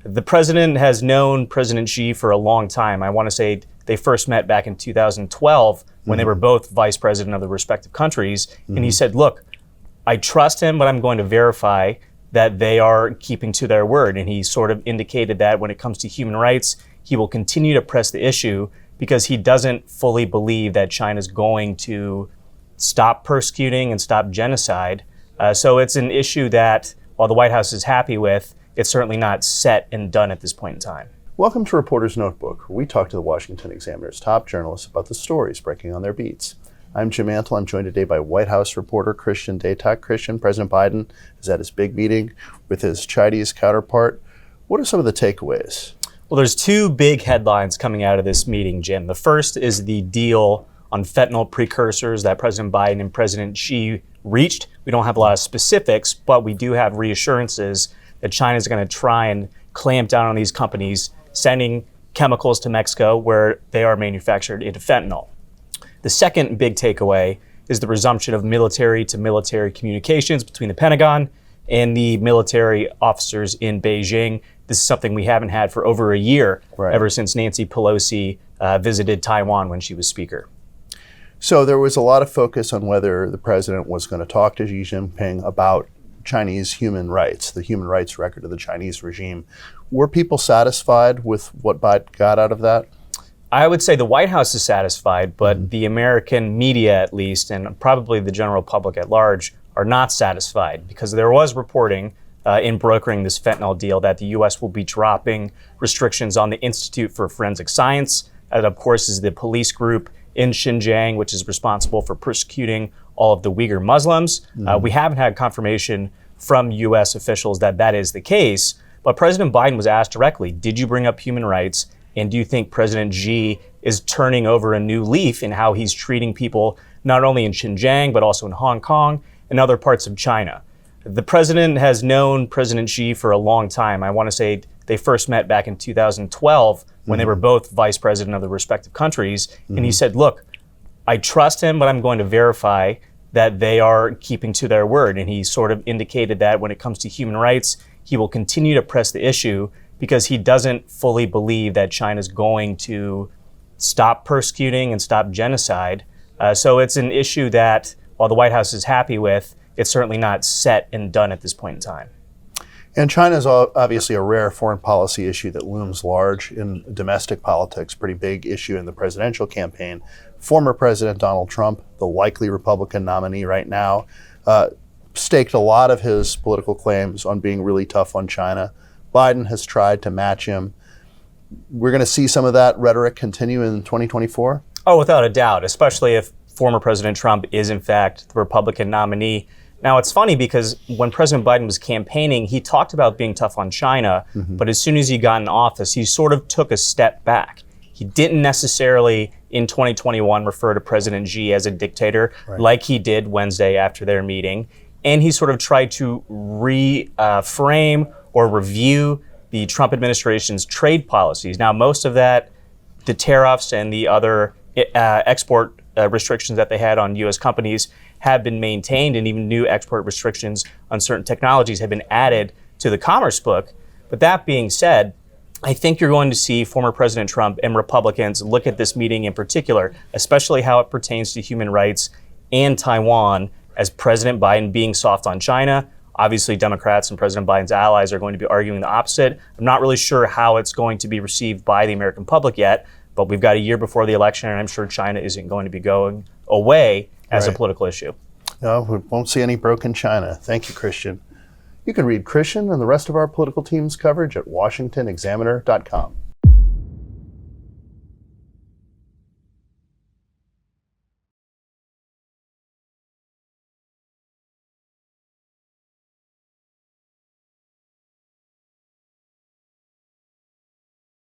The president has known President Xi for a long time. I want to say they first met back in 2012 when they were both vice president of the respective countries. And he said, look, I trust him, but I'm going to verify that they are keeping to their word. And he sort of indicated that when it comes to human rights, he will continue to press the issue because he doesn't fully believe that China's going to stop persecuting and stop genocide. So it's an issue that, while the White House is happy with, it's certainly not set and done at this point in time. Welcome to Reporter's Notebook, where we talk to the Washington Examiner's top journalists about the stories breaking on their beats. I'm Jim Antle. I'm joined today by White House reporter Christian Datoc. Christian, President Biden is at his big meeting with his Chinese counterpart. What are some of the takeaways? Well, there's two big headlines coming out of this meeting, Jim. The first is the deal on fentanyl precursors that President Biden and President Xi reached. We don't have a lot of specifics, but we do have reassurances that China is going to try and clamp down on these companies sending chemicals to Mexico where they are manufactured into fentanyl. The second big takeaway is the resumption of military-to-military communications between the Pentagon and the military officers in Beijing. This is something we haven't had for over a year, ever since Nancy Pelosi visited Taiwan when she was speaker. So there was a lot of focus on whether the president was going to talk to Xi Jinping about Chinese human rights, the human rights record of the Chinese regime. Were people satisfied with what Biden got out of that? I would say the White House is satisfied, but the American media, at least, and probably the general public at large, are not satisfied because there was reporting in brokering this fentanyl deal that the U.S. will be dropping restrictions on the Institute for Forensic Science. That, of course, is the police group in Xinjiang, which is responsible for persecuting all of the Uyghur Muslims. We haven't had confirmation from U.S. officials that that is the case, but President Biden was asked directly, did you bring up human rights? And do you think President Xi is turning over a new leaf in how he's treating people, not only in Xinjiang, but also in Hong Kong and other parts of China? The president has known President Xi for a long time. I want to say they first met back in 2012 when they were both vice president of the respective countries. And he said, look, I trust him, but I'm going to verify that they are keeping to their word. And he sort of indicated that when it comes to human rights, he will continue to press the issue because he doesn't fully believe that China's going to stop persecuting and stop genocide. So it's an issue that, while the White House is happy with, it's certainly not set and done at this point in time. And China is obviously a rare foreign policy issue that looms large in domestic politics, pretty big issue in the presidential campaign. Former President Donald Trump, the likely Republican nominee right now, staked a lot of his political claims on being really tough on China. Biden has tried to match him. We're going to see some of that rhetoric continue in 2024? Oh, without a doubt, especially if former President Trump is in fact the Republican nominee. Now, it's funny because when President Biden was campaigning, he talked about being tough on China, but as soon as he got in office, he sort of took a step back. He didn't necessarily, in 2021, refer to President Xi as a dictator like he did Wednesday after their meeting. And he sort of tried to reframe or review the Trump administration's trade policies. Now, most of that, the tariffs and the other export restrictions that they had on U.S. companies have been maintained, and even new export restrictions on certain technologies have been added to the Commerce Book. But that being said, I think you're going to see former President Trump and Republicans look at this meeting in particular, especially how it pertains to human rights and Taiwan, as President Biden being soft on China. Obviously, Democrats and President Biden's allies are going to be arguing the opposite. I'm not really sure how it's going to be received by the American public yet, but we've got a year before the election, and I'm sure China isn't going to be going away as a political issue. No, we won't see any broken China. Thank you, Christian. You can read Christian and the rest of our political team's coverage at washingtonexaminer.com.